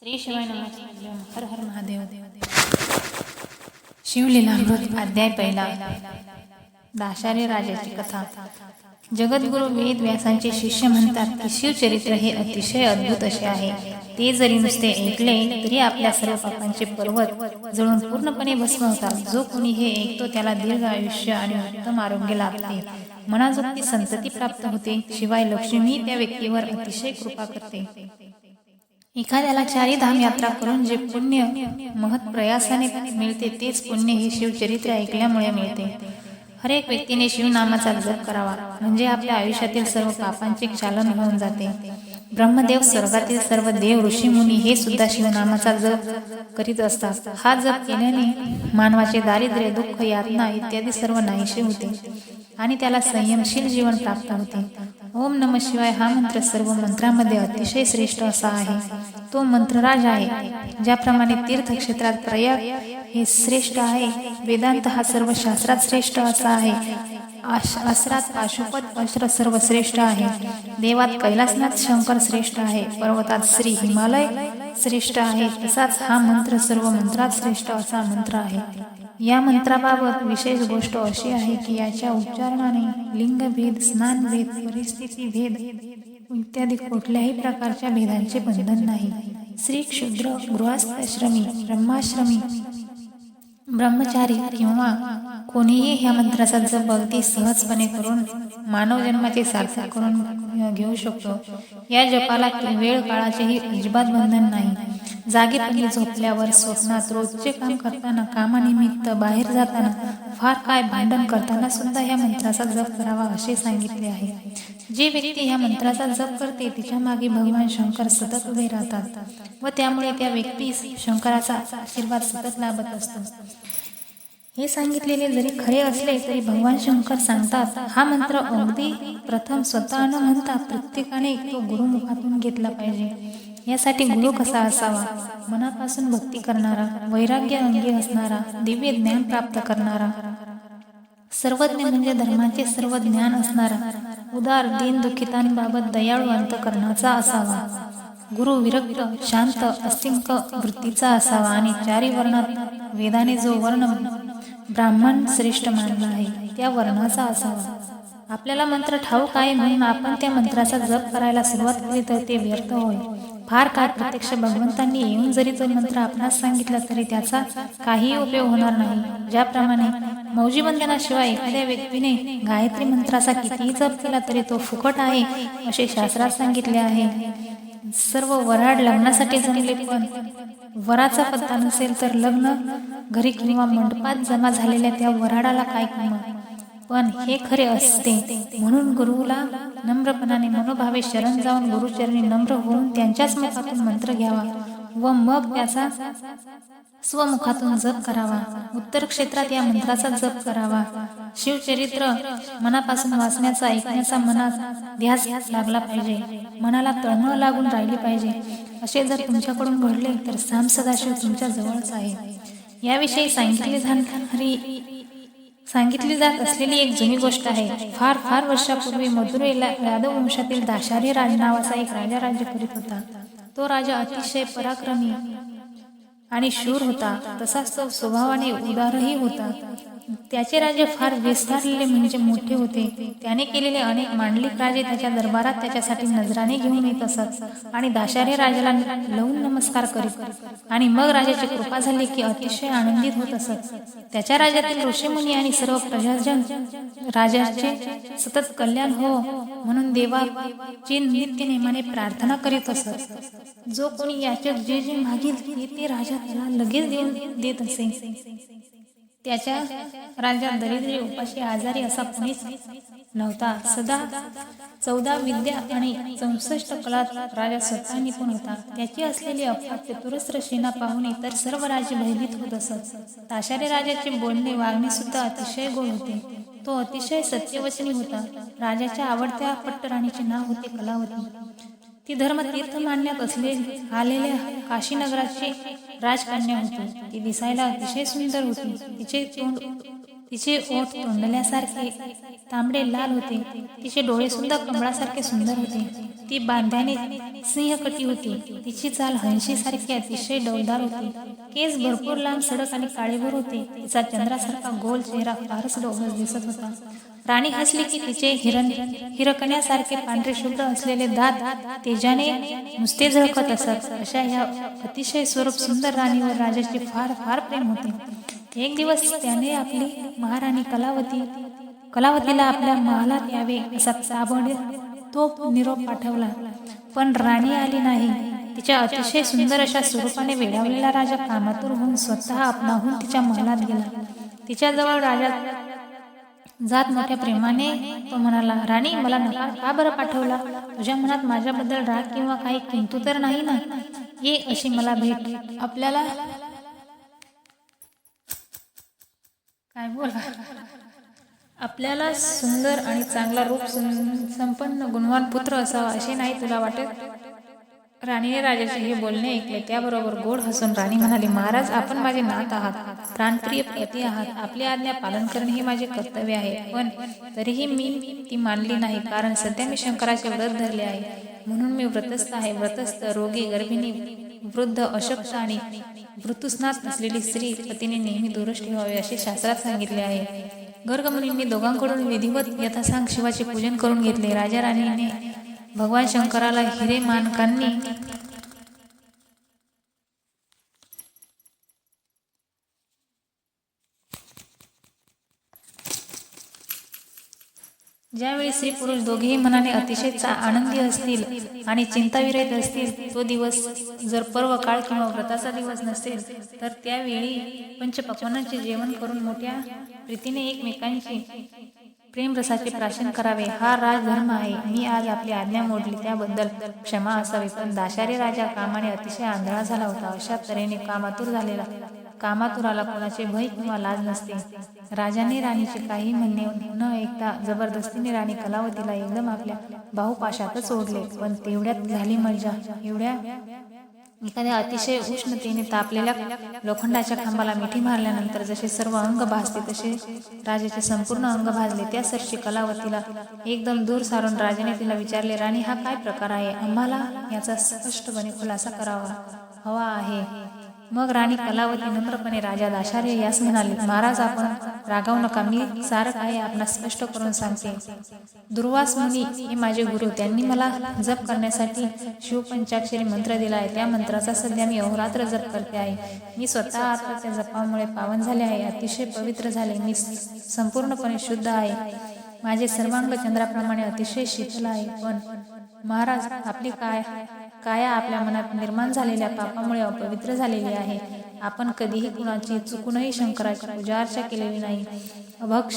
श्री शिवाय नमः. हर हर महादेव. शिवलीलामृत अध्याय पहिला. दाशारी राजाची कथा. जगद्गुरु वेद व्यासांचे शिष्य म्हणतात की शिवचरित्र हे अतिशय अद्भुत असे आहे. ते जरी नुसते ऐकले तरी आपल्या सर्व पापांचे पर्वत जळून पूर्णपणे भस्म होतात. जो कोणी हे ऐकतो त्याला दीर्घ आयुष्य आणि उत्तम आरोग्य लाभते. मनाजोगती संतती प्राप्त होते. शिवाय लक्ष्मी त्या व्यक्तीवर अतिशय कृपा करते. एखाद्याला चारी धाम यात्रा करून जे पुण्य महत् प्रयासाने मिळते तेच पुण्य हे शिवचरित्र ऐकल्यामुळे मिळते. हर एक व्यक्तीने शिवनामाचा जप करावा म्हणजे आपल्या आयुष्यातील सर्व पापांचे क्षालन होऊन जाते. ब्रह्मदेव, स्वर्गातील सर्व देव, ऋषी मुनी हे सुद्धा शिवनामाचा जप करीत असतात. हा जप केल्याने मानवाचे दारिद्र्य, दुःख, यातना इत्यादी सर्व नाहीसे होते आणि त्याला संयमशील जीवन प्राप्त होते. ओम नमः शिवाय हा मंत्र सर्व मंत्रांमध्ये अतिशय श्रेष्ठ असा आहे. तो मंत्रराज आहे. ज्याप्रमाणे तीर्थक्षेत्रात प्रयाग हे श्रेष्ठ आहे, वेदांत हा सर्व शास्त्रात श्रेष्ठ असा आहे, आश्रात पाशुपत अस्त्र सर्व श्रेष्ठ आहे, देवात कैलासनाथ शंकर श्रेष्ठ आहे, पर्वतात श्री हिमालय श्रेष्ठ आहे, तसाच हा मंत्र सर्व मंत्रात श्रेष्ठ असा मंत्र आहे. या मंत्राबाबत विशेष गोष्ट अशी आहे की याच्या उच्चारणाने लिंगभेद, स्नानभेद, परिस्थिती भेद इत्यादी कुठल्याही प्रकारच्या भेदांचे बंधन नाही. स्त्री, शूद्र, गृहस्थाश्रमी, ब्रह्माश्रमी, ब्रह्मचारी किंवा कोणीही ह्या मंत्राचा जप अगदी सहजपणे करून मानव जन्माचे सार्थक करून घेऊ शकतो. या जपाला वेळ काळाचेही अजिबात बंधन नाही. जागेपणी, झोपल्यावर, स्वप्नात, रोजचे काम करताना, कामानिमित्त बाहेर जाताना, फार काय भांडण करताना सुद्धा या मंत्राचा जप करावा असे सांगितले आहे. जी व्यक्ती या मंत्राचा जप करते तिच्या मागे भगवान शंकर सतत उभे राहतात व त्यामुळे त्या व्यक्तीस शंकराचा आशीर्वाद सतत लाभत असतो. हे सांगितलेले जरी खरे असले तरी भगवान शंकर सांगतात हा मंत्र अगदी प्रथम स्वतः न म्हणता प्रत्येकाने तो गुरुमुखातून घेतला पाहिजे. यासाठी गुरु कसा असावा? मनापासून भक्ती करणारा, वैराग्य अंगी असणारा, दिव्य ज्ञान प्राप्त करणारा, सर्वज्ञ म्हणजे धर्माचे सर्व ज्ञान असणारा, उदार, दीन दुःखितांबाबत दयाळू अंतकरणाचा असावा. गुरु विरक्त, शांत, अस्तिक वृत्तीचा असावा आणि चारी वर्णात वेदाने जो वर्ण ब्राह्मण श्रेष्ठ मानला आहे त्या वर्णाचा असावा. आपल्याला मंत्र ठाऊक आहे म्हणून आपण त्या मंत्राचा जप करायला सुरुवात केली तर ते व्यर्थ होय. फार काय प्रत्यक्ष भगवंतांनी येऊन जरी तो मंत्र आपणास सांगितला तरी त्याचा काही उपयोग होणार नाही. ज्याप्रमाणे मौजीवंदनाशिवाय एखाद्या व्यक्तीने गायत्री मंत्राचा कितीही जप केला तरी तो फुकट आहे असे शास्त्रात सांगितले आहे. सर्व वऱ्हाड लग्नासाठी जमले पण वराचा पत्ता नसेल तर लग्न घरी किंवा मंडपात जमा झालेल्या त्या वऱ्हाडाला काय किंमत? पण हे खरे असते म्हणून गुरुला नम्रपणाने मनोभावे शरण जाऊन गुरुचरणी नम्र होऊन त्यांच्याच मुखातून मंत्र घ्यावा व मग त्याचा स्वमुखातून जप करावा. उत्तर क्षेत्रात या मंत्राचा जप करावा. शिवचरित्र मनापासून वाचण्याचा, ऐकण्याचा मनात ध्यास लागला पाहिजे. मनाला तळमळ लागून राहिली पाहिजे. असे जर तुमच्याकडून घडले तर साम सदाशिव तुमच्या जवळच आहे. याविषयी सांगितली जात असलेली एक जुनी गोष्ट आहे. फार फार वर्षापूर्वी मदुरेला यादव वंशातील दाशारी राज नावाचा एक राजा राज्य करीत होता. तो राजा अतिशय पराक्रमी आणि शूर होता. तसाच तो स्वभावाने उदारही होता. त्याचे राज्य फार विस्तारलेले म्हणजे मोठे होते. त्याने केलेले अनेक मांडलिक राजे त्याच्या दरबारात त्याच्यासाठी नजराने घेऊन येत असत आणि दाशारी राजाला लावून नमस्कार करीत आणि मग राजाची कृपा झाली की अतिशय आनंदित होत असत. त्याच्या राज्यातील ऋषीमुनी आणि सर्व प्रजाजन राजाचे सतत कल्याण हो म्हणून देवाची नित्य नेमाने प्रार्थना करीत असत. जो कोणी याचे जे जे मागील ते राजा त्याला लगेच देत असे. त्याच्या राज्यात दरिद्री, उपाशी, आजारी असा कोणीच नव्हता. सदा 14 विद्या आणि 64 कलात राजा स्वतः निपुण होता. त्याची असलेली अफाट चतुरस्र सेना पाहून इतर सर्व राजे भयभीत होत असत. दाशारी राजाचे बोलणे, वागणे सुद्धा अतिशय गोड होते. तो अतिशय सत्यवचनी होता. राजाच्या आवडत्या पट्टराणीचे नाव होते कलावती. ती धर्मतीर्थ मानण्यात आलेल्या काशीनगराची राजकन्या होती. ती दिसायला अतिशय सुंदर होती. तिचे ओठ तोंडल्यासारखे तांबडे लाल होते. तिचे डोळे सुद्धा कमळासारखे सुंदर होते. ती बांध्याने सिंहकटी होती. तिची चाल हंशीसारखी अतिशय डौलदार होती. केस भरपूर लांब सडक आणि काळीभोर होते. तिचा चंद्रासारखा गोल चेहरा फारच डोगस दिसत होता. राणी हसली की तिचे हिरकण्यासारखे पांढरे शुभ्र असलेले दात तेजाने नुसते झळकत असत. अशा ह्या अतिशय स्वरूप सुंदर राणीवर राजाचे फार फार प्रेम होते. एक दिवस त्याने आपली महाराणी कलावतीला आपल्या महालात यावे असा ताबडतोब निरोप पाठवला. पण राणी आली नाही. तिच्या अतिशय सुंदर अशा स्वरूपाने वेडावलेला राजा कामातूर होऊन स्वतः आपणाहून तिच्या महालात गेला. तिच्याजवळ राजा जात मोठ्या प्रेमाने तो म्हणाला, राणी, मला नकार का बरं पाठवला? तुझ्या मनात माझ्याबद्दल राग किंवा काही किंतु तर नाही ना? ये अशी मला भेट. आपल्याला सुंदर आणि चांगला रूप संपन्न गुणवान पुत्र असावा असे नाही तुला वाटत? राणीने राजाचे हे बोलणे ऐकले. त्याबरोबर गोड हसून राणी म्हणाली, महाराज, आपण माझे नात आहात, प्राणप्रिय पती आहात. आपली आज्ञा पालन करणे हे माझे कर्तव्य आहे. पण तरीही मी ती मानली नाही, कारण सध्या मी शंकराचे व्रत धरले आहे. म्हणून मी व्रतस्थ आहे. व्रतस्थ, रोगी, गर्भिणी, वृद्ध, अशक्त आणि ऋतुस्नात असलेली स्त्री पतीने नेहमी दूरच ठेवावे असे शास्त्रात सांगितले आहे. गर्गमुनींनी दोघांकडून विधिवत यथासांग शिवाचे पूजन करून घेतले. राजा राणीने भगवान शंकराला हिरे मानकांनी ज्यावेळी स्त्री पुरुष दोघेही मनाने अतिशय आनंदी असतील आणि चिंताविरहित असतील, तो दिवस जर पर्व काळ किंवा व्रताचा दिवस नसेल, तर त्यावेळी पंचपक्वान्नांचे जेवण करून मोठ्या प्रीतीने एकमेकांची प्रेमरसाचे प्राशन करावे. हा राजधर्म आहे. मी आज आपली आज्ञा मोडली त्याबद्दल क्षमा असावी. पण दाशारी राजा कामाने अतिशय आंधळा झाला होता. अशा तऱ्हेने कामातुराला कोणाचे भय किंवा लाज नसते. राजाने राणीचे काही म्हणणे न ऐकता जबरदस्तीने राणी कलावतीला एकदम आपल्या बाहुपाशातच ओढले. पण तेवढ्यात झाली मजा. एखाद्या अतिशय उष्णतेने तापलेल्या लोखंडाच्या खांबाला मिठी मारल्यानंतर जसे सर्व अंग भाजते तसे राजाचे संपूर्ण अंग भाजले. त्यासरशी कलावतीला एकदम दूर सारून राजाने तिला विचारले, राणी, हा काय प्रकार आहे? आम्हाला याचा स्पष्टपणे खुलासा करावा हवा आहे. मग राणी कलावती नम्रपणे राजा दाशार्य यास म्हणाली, महाराज, आपण रागावू नका. मी सारं काही आपणास स्पष्ट करून सांगते. दुर्वास मुनी हे माझे गुरु. त्यांनी मला जप करण्यासाठी शिवपंचाक्षरी मंत्र दिला आहे. त्या मंत्राचा सध्या मी अहोरात्र जप करते आहे. मी स्वतः आता त्या जपामुळे पावन झाले आहे, अतिशय पवित्र झाले. मी संपूर्णपणे शुद्ध आहे. माझे सर्वांग चंद्राप्रमाणे अतिशय शीतल आहे. पण महाराज, आपली काया आपल्या मनात निर्माण झालेल्या पापामुळे अपवित्र झालेली आहे. आपण कधीही कुणाची चुकूनही शंकराची पूजा अर्चा केलेली नाही. अभक्ष